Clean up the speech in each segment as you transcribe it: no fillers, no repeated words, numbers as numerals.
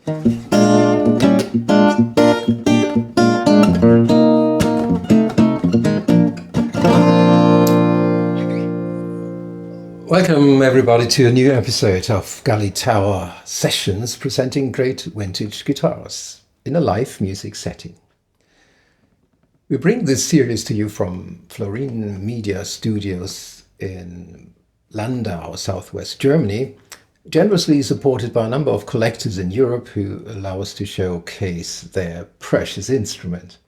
Welcome everybody to a new episode of Galley Tower Sessions, presenting great vintage guitars in a live music setting. We bring this series to you from Florin Media Studios in Landau, southwest Germany, generously supported by a number of collectors in Europe who allow us to showcase their precious instrument.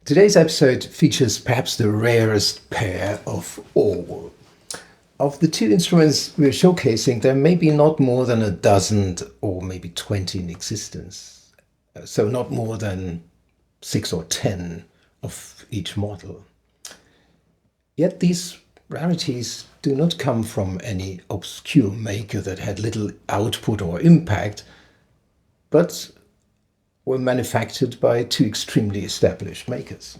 Today's episode features perhaps the rarest pair of all. Of the two instruments we're showcasing, there may be not more than a dozen or maybe 20 in existence, so not more than 6 or 10 of each model. Yet these rarities do not come from any obscure maker that had little output or impact, but were manufactured by two extremely established makers.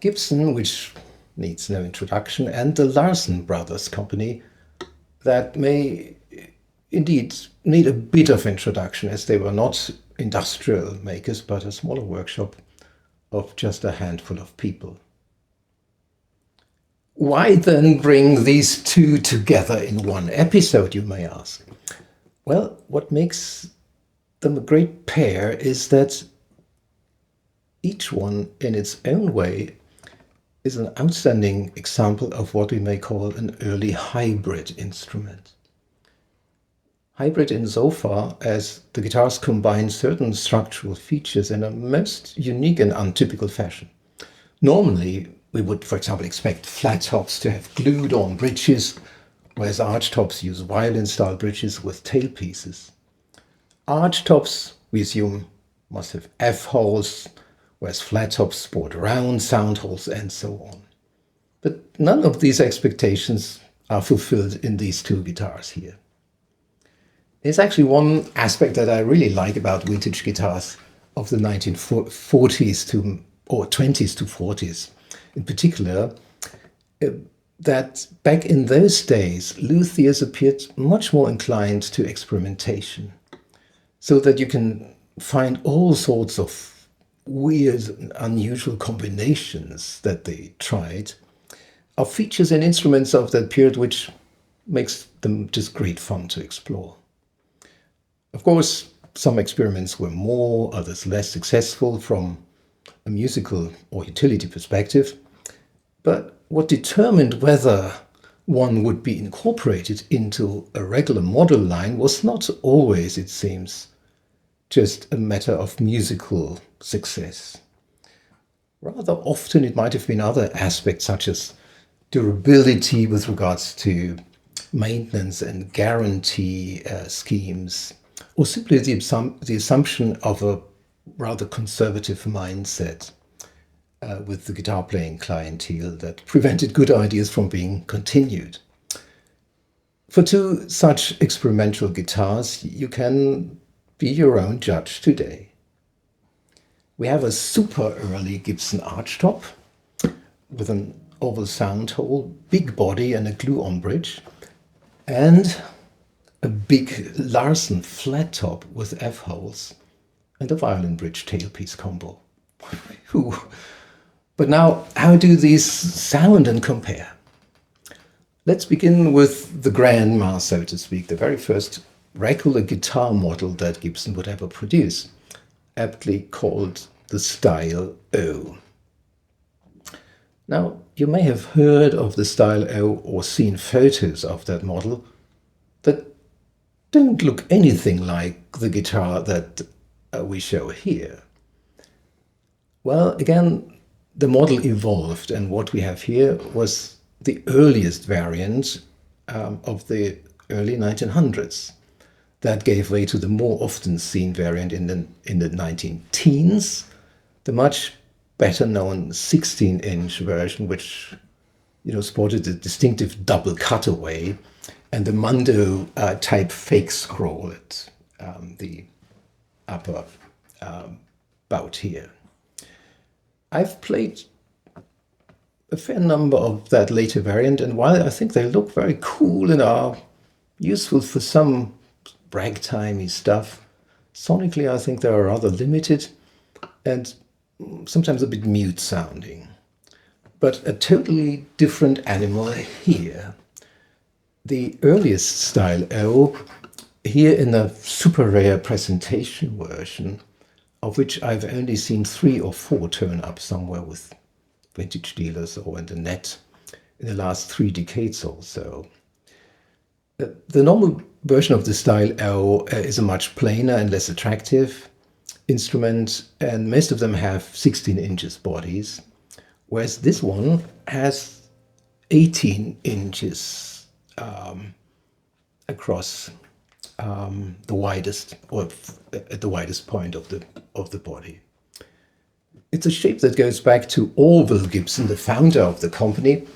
Gibson, which needs no introduction, and the Larson Brothers company, that may indeed need a bit of introduction, as they were not industrial makers but a smaller workshop of just a handful of people. Why then bring these two together in one episode, you may ask? Well, what makes them a great pair is that each one in its own way is an outstanding example of what we may call an early hybrid instrument. Hybrid insofar as the guitars combine certain structural features in a most unique and untypical fashion. Normally, we would, for example, expect flat tops to have glued-on bridges, whereas arch tops use violin-style bridges with tailpieces. Arch tops, we assume, must have F-holes, whereas flat tops sport round sound holes and so on. But none of these expectations are fulfilled in these two guitars here. There's actually one aspect that I really like about vintage guitars of the 1940s or 20s to 40s. In particular, that back in those days, luthiers appeared much more inclined to experimentation, so that you can find all sorts of weird and unusual combinations that they tried of features and instruments of that period, which makes them just great fun to explore. Of course, some experiments were more, others less successful from a musical or utility perspective, but what determined whether one would be incorporated into a regular model line was not always, it seems, just a matter of musical success. Rather often it might have been other aspects such as durability with regards to maintenance and guarantee schemes, or simply the assumption of a rather conservative mindset with the guitar playing clientele that prevented good ideas from being continued. For two such experimental guitars, you can be your own judge today. We have a super early Gibson archtop with an oval sound hole, big body and a glue-on bridge, and a big Larson flat top with F-holes and a violin bridge tailpiece combo. But now, how do these sound and compare? Let's begin with the grandma, so to speak, the very first regular guitar model that Gibson would ever produce, aptly called the Style O. Now, you may have heard of the Style O or seen photos of that model that don't look anything like the guitar that we show here. Well, again, the model evolved, and what we have here was the earliest variant of the early 1900s. That gave way to the more often seen variant in the 19-teens, the much better known 16-inch version, which sported a distinctive double cutaway and the Mondo type fake scroll at the upper bout here. I've played a fair number of that later variant, and while I think they look very cool and are useful for some ragtimey stuff. Sonically, I think they are rather limited and sometimes a bit mute sounding. But a totally different animal here. The earliest style O, here in a super rare presentation version, of which I've only seen 3 or 4 turn up somewhere with vintage dealers or in the net in the last 3 decades or so. The normal version of the style O is a much plainer and less attractive instrument, and most of them have 16 inches bodies, whereas this one has 18 inches across the widest, or at the widest point of the body. It's a shape that goes back to Orville Gibson, the founder of the company,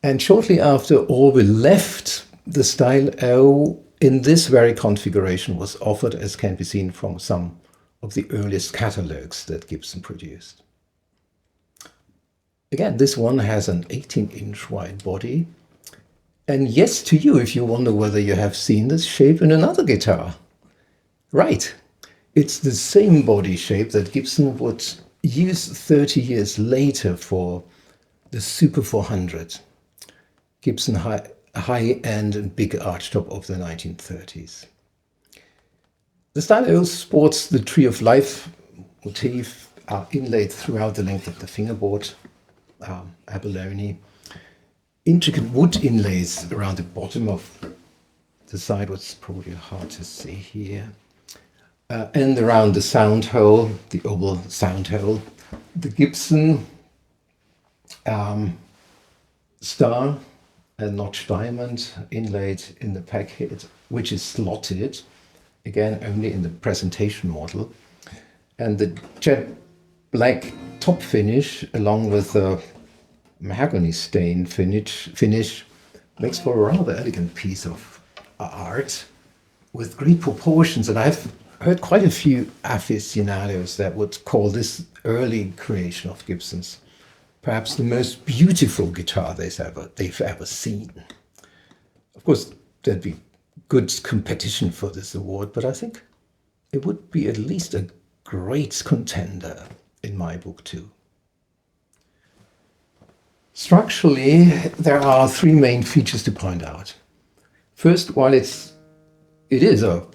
and shortly after Orville left, the style O in this very configuration was offered, as can be seen from some of the earliest catalogues that Gibson produced. Again, this one has an 18-inch wide body. And yes to you if you wonder whether you have seen this shape in another guitar. Right, it's the same body shape that Gibson would use 30 years later for the Super 400, Gibson high-end and big archtop of the 1930s. The style O sports the Tree of Life motif inlaid throughout the length of the fingerboard, abalone. Intricate wood inlays around the bottom of the side, what's probably hard to see here, and around the sound hole, the oval sound hole. The Gibson star and notched diamond inlaid in the pack head, which is slotted, again only in the presentation model, and the jet black top finish along with the mahogany stain finish makes for a rather elegant piece of art with great proportions. And I've heard quite a few aficionados that would call this early creation of Gibson's perhaps the most beautiful guitar they've ever seen. Of course, there'd be good competition for this award, but I think it would be at least a great contender in my book too. Structurally, there are 3 main features to point out. First, while it is a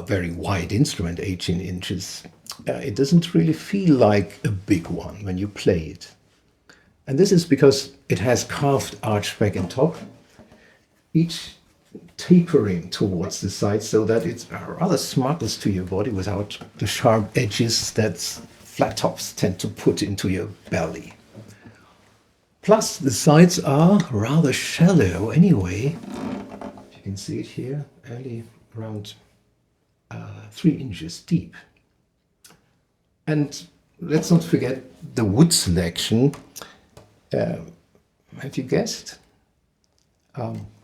very wide instrument, 18 inches, it doesn't really feel like a big one when you play it. And this is because it has carved archback and top, each tapering towards the side so that it rather smuggles to your body without the sharp edges that flat tops tend to put into your belly. Plus, the sides are rather shallow anyway. You can see it here, only around 3 inches deep. And let's not forget the wood selection. Have you guessed?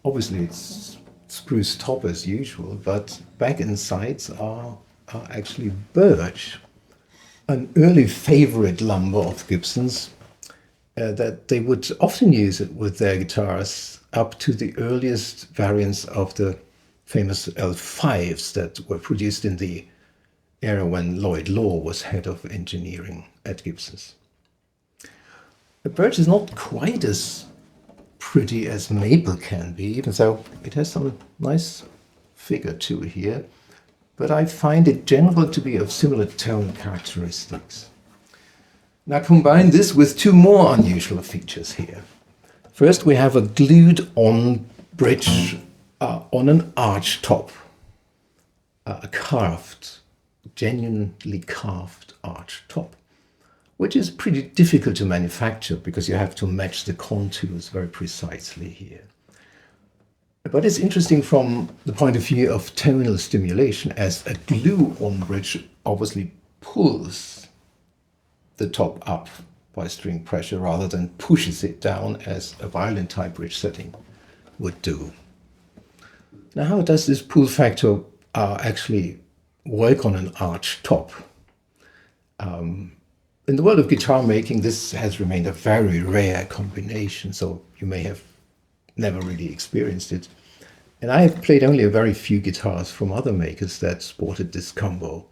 Obviously, it's spruce top as usual, but back and sides are actually birch, an early favorite lumber of Gibson's. That they would often use it with their guitars up to the earliest variants of the famous L5s that were produced in the era when Lloyd Law was head of engineering at Gibson's. The birch is not quite as pretty as maple can be, even though it has some nice figure to it here, but I find it generally to be of similar tone characteristics. Now combine this with 2 more unusual features here. First, we have a glued-on bridge on an arch top, a carved, genuinely carved arch top, which is pretty difficult to manufacture because you have to match the contours very precisely here. But it's interesting from the point of view of tonal stimulation, as a glue-on bridge obviously pulls the top up by string pressure rather than pushes it down as a violin type bridge setting would do. Now, how does this pull factor actually work on an arch top? In the world of guitar making, this has remained a very rare combination, so you may have never really experienced it. And I have played only a very few guitars from other makers that sported this combo.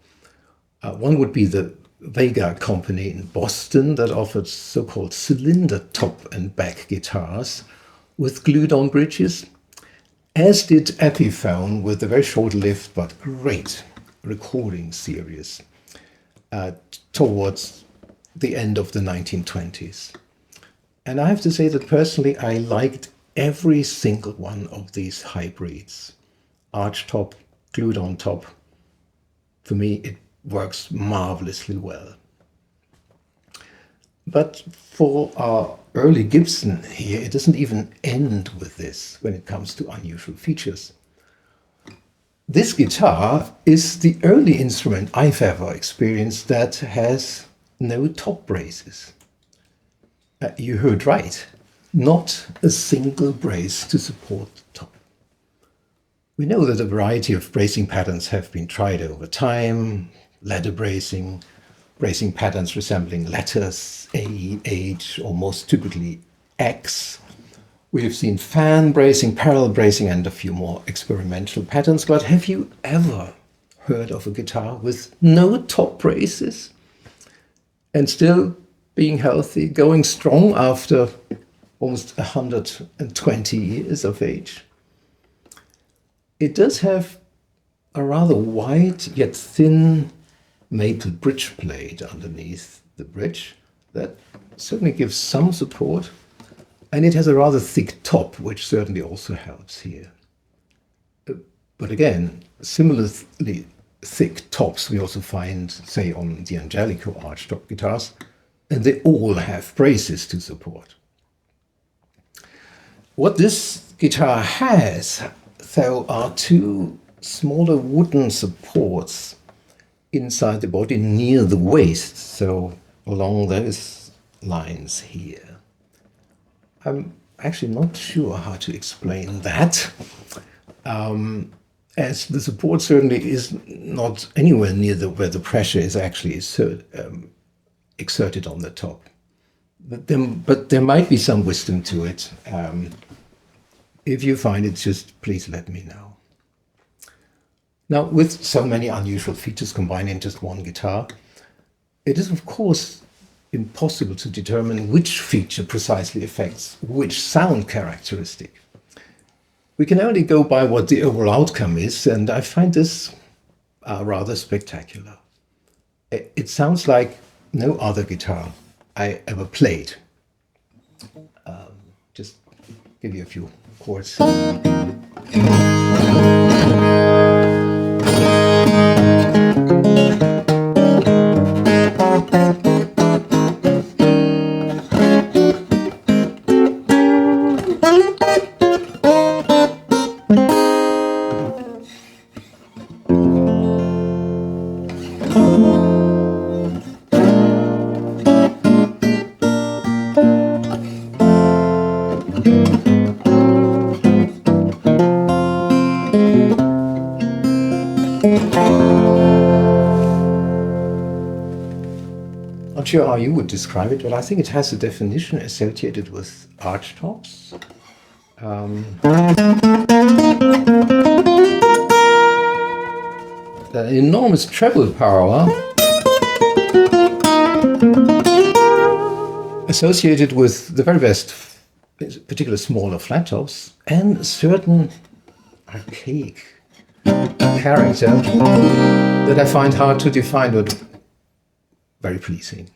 One would be the Vega company in Boston that offered so-called cylinder top and back guitars with glued-on bridges, as did Epiphone with a very short-lived but great recording series towards the end of the 1920s. And I have to say that personally I liked every single one of these hybrids. Arch top, glued on top. For me, it works marvelously well. But for our early Gibson here, it doesn't even end with this when it comes to unusual features. This guitar is the only instrument I've ever experienced that has no top braces. You heard right, not a single brace to support the top. We know that a variety of bracing patterns have been tried over time, ladder bracing, bracing patterns resembling letters A, H, or most typically X. We have seen fan bracing, parallel bracing, and a few more experimental patterns, but have you ever heard of a guitar with no top braces and still being healthy, going strong after almost 120 years of age? It does have a rather wide yet thin maple bridge plate underneath the bridge that certainly gives some support, and it has a rather thick top, which certainly also helps here. But again, similarly thick tops we also find, say, on the Angelico archtop guitars, and they all have braces to support. What this guitar has, though, are two smaller wooden supports inside the body near the waist, so along those lines here. I'm actually not sure how to explain that, as the support certainly is not anywhere near where the pressure is actually exerted on the top. But there might be some wisdom to it. If you find it, just please let me know. Now, with so many unusual features combined in just one guitar, it is of course impossible to determine which feature precisely affects which sound characteristic. We can only go by what the overall outcome is, and I find this rather spectacular. It sounds like no other guitar I ever played. Just give you a few chords. Not sure how you would describe it, but I think it has a definition associated with archtops. An enormous treble power associated with the very best, particular smaller flat tops, and a certain archaic character that I find hard to define, but very pleasing.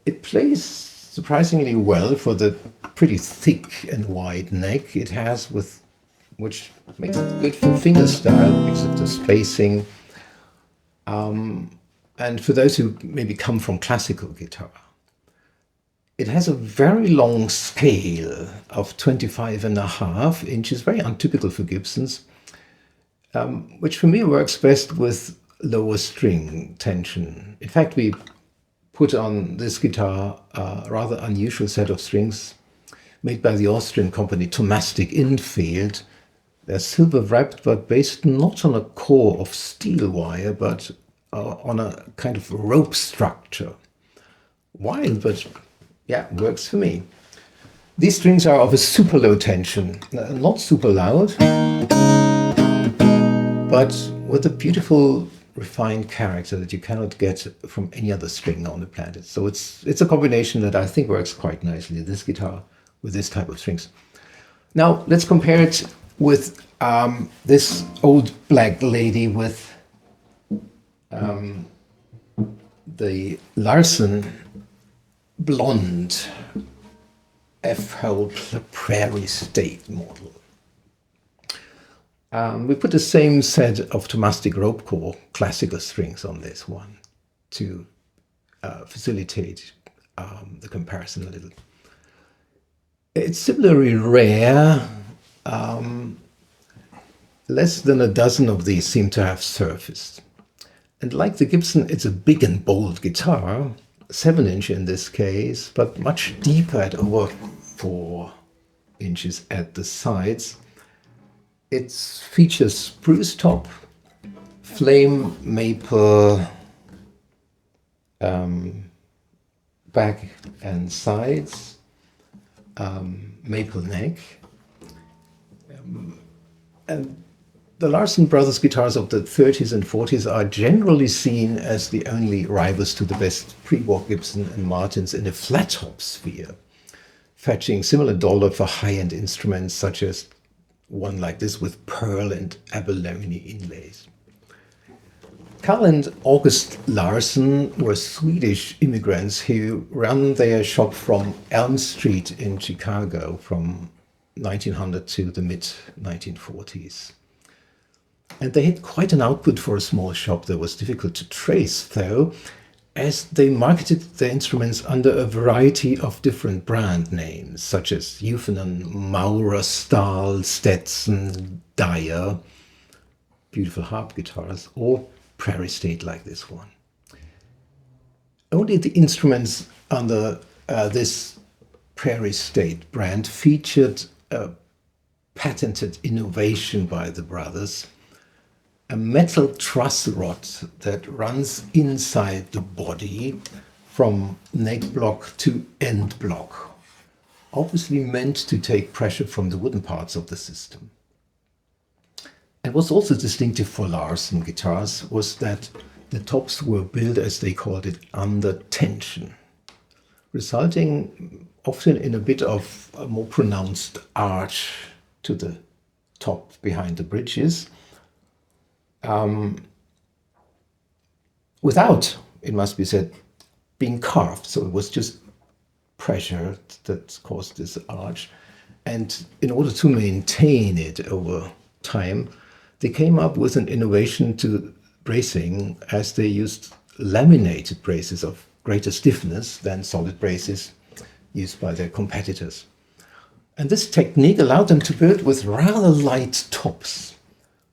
It plays surprisingly well for the pretty thick and wide neck it has, which makes it good for fingerstyle because of the spacing. And for those who maybe come from classical guitar, it has a very long scale of 25.5 inches, very untypical for Gibsons, which for me works best with lower string tension. In fact, we put on this guitar a rather unusual set of strings made by the Austrian company Tomastic Infield. They're silver wrapped, but based not on a core of steel wire, but on a kind of rope structure. Wild, but yeah, works for me. These strings are of a super low tension, not super loud, but with a beautiful refined character that you cannot get from any other string on the planet. So it's a combination that I think works quite nicely, this guitar with this type of strings. Now let's compare it with this old black lady with the Larson blonde F-hole Prairie State model. We put the same set of Tomastic rope core classical strings on this one to facilitate the comparison a little. It's similarly rare. Less than a dozen of these seem to have surfaced. And like the Gibson, it's a big and bold guitar, 7-inch in this case, but much deeper at over 4 inches at the sides. It features spruce top, flame maple back and sides, maple neck. And the Larson Brothers guitars of the 30s and 40s are generally seen as the only rivals to the best pre-war Gibson and Martins in the flat top sphere, fetching similar dollar for high-end instruments such as one like this with pearl and abalone inlays. Carl and August Larson were Swedish immigrants who ran their shop from Elm Street in Chicago from 1900 to the mid-1940s. And they had quite an output for a small shop that was difficult to trace, though, as they marketed their instruments under a variety of different brand names, such as Euphemon, Maurer, Stahl, Stetson, Dyer, beautiful harp guitars, or Prairie State like this one. Only the instruments under this Prairie State brand featured a patented innovation by the brothers, a metal truss rod that runs inside the body from neck block to end block, obviously meant to take pressure from the wooden parts of the system. And what's also distinctive for Larson guitars was that the tops were built, as they called it, under tension, resulting often in a bit of a more pronounced arch to the top behind the bridges, without, it must be said, being carved. So it was just pressure that caused this arch. And in order to maintain it over time, they came up with an innovation to bracing, as they used laminated braces of greater stiffness than solid braces used by their competitors. And this technique allowed them to build with rather light tops,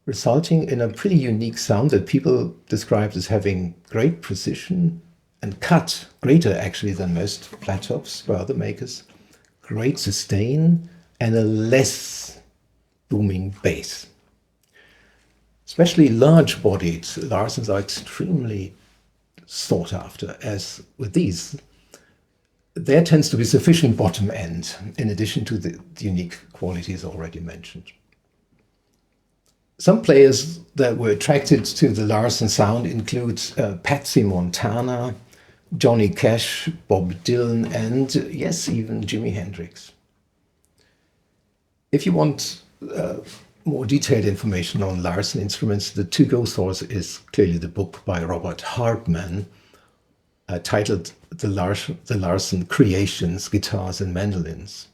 resulting in a pretty unique sound that people described as having great precision and cut, greater actually than most flat tops by other makers, great sustain, and a less booming bass. Especially large-bodied Larsons are extremely sought after, as with these, there tends to be sufficient bottom end, in addition to the unique qualities already mentioned. Some players that were attracted to the Larson sound include Patsy Montana, Johnny Cash, Bob Dylan, and yes, even Jimi Hendrix. If you want more detailed information on Larson instruments, the to-go source is clearly the book by Robert Hartman, titled The Larson Creations, Guitars and Mandolins.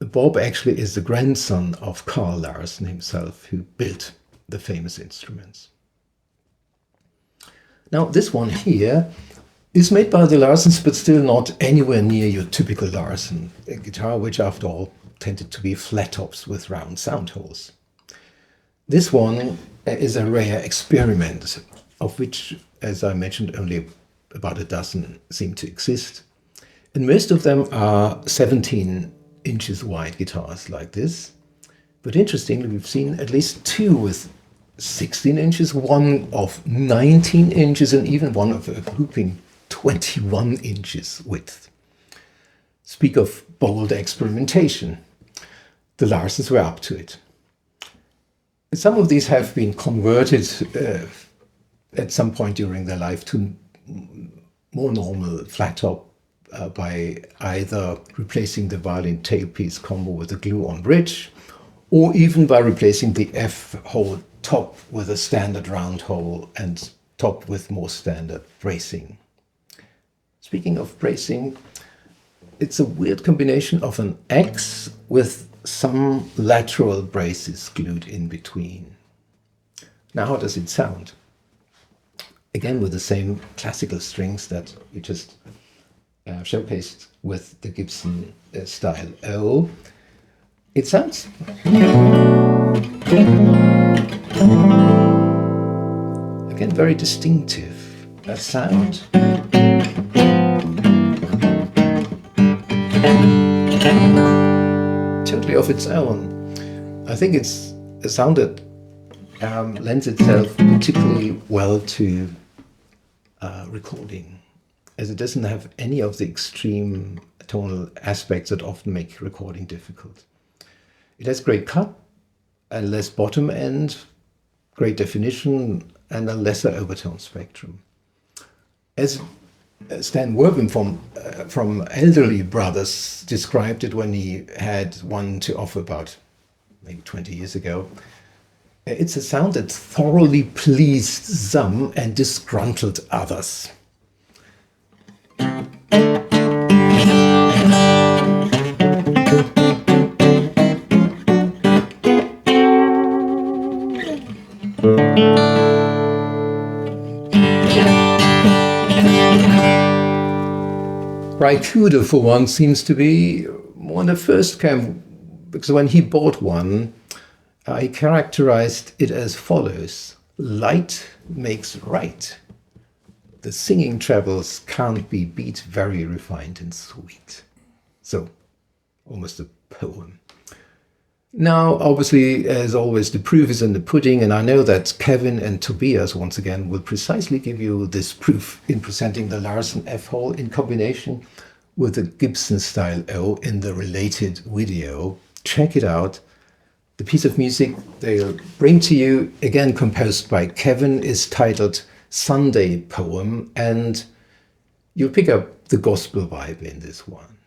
Bob actually is the grandson of Carl Larson himself, who built the famous instruments. Now, this one here is made by the Larsons, but still not anywhere near your typical Larson guitar, which after all tended to be flat tops with round sound holes. This one is a rare experiment, of which, as I mentioned, only about a dozen seem to exist. And most of them are 17 inches wide guitars like this. But interestingly, we've seen at least two with 16 inches, one of 19 inches, and even one of a whooping 21 inches width. speak of bold experimentation. The Larsons were up to it. Some of these have been converted at some point during their life to more normal flat top by either replacing the violin tailpiece combo with a glue-on bridge, or even by replacing the F-hole top with a standard round hole and top with more standard bracing. Speaking of bracing, it's a weird combination of an X with some lateral braces glued in between. Now, how does it sound? Again, with the same classical strings that we just showcased with the Gibson Style O. It sounds again very distinctive. A sound totally of its own. I think it's a sound that lends itself particularly well to recording, as it doesn't have any of the extreme tonal aspects that often make recording difficult. It has great cut, a less bottom end, great definition, and a lesser overtone spectrum. As Stan Werben from Elderly Brothers described it when he had one to offer about maybe 20 years ago, it's a sound that thoroughly pleased some and disgruntled others. Raikuda, for one, seems to be one of the first came, because when he bought one, he characterized it as follows: light makes right. The singing trebles can't be beat, very refined and sweet. So, almost a poem. Now, obviously, as always, the proof is in the pudding, and I know that Kevin and Tobias, once again, will precisely give you this proof in presenting the Larson F-hole in combination with the Gibson Style O in the related video. Check it out. The piece of music they'll bring to you, again composed by Kevin, is titled Sunday Poem, and you'll pick up the gospel vibe in this one.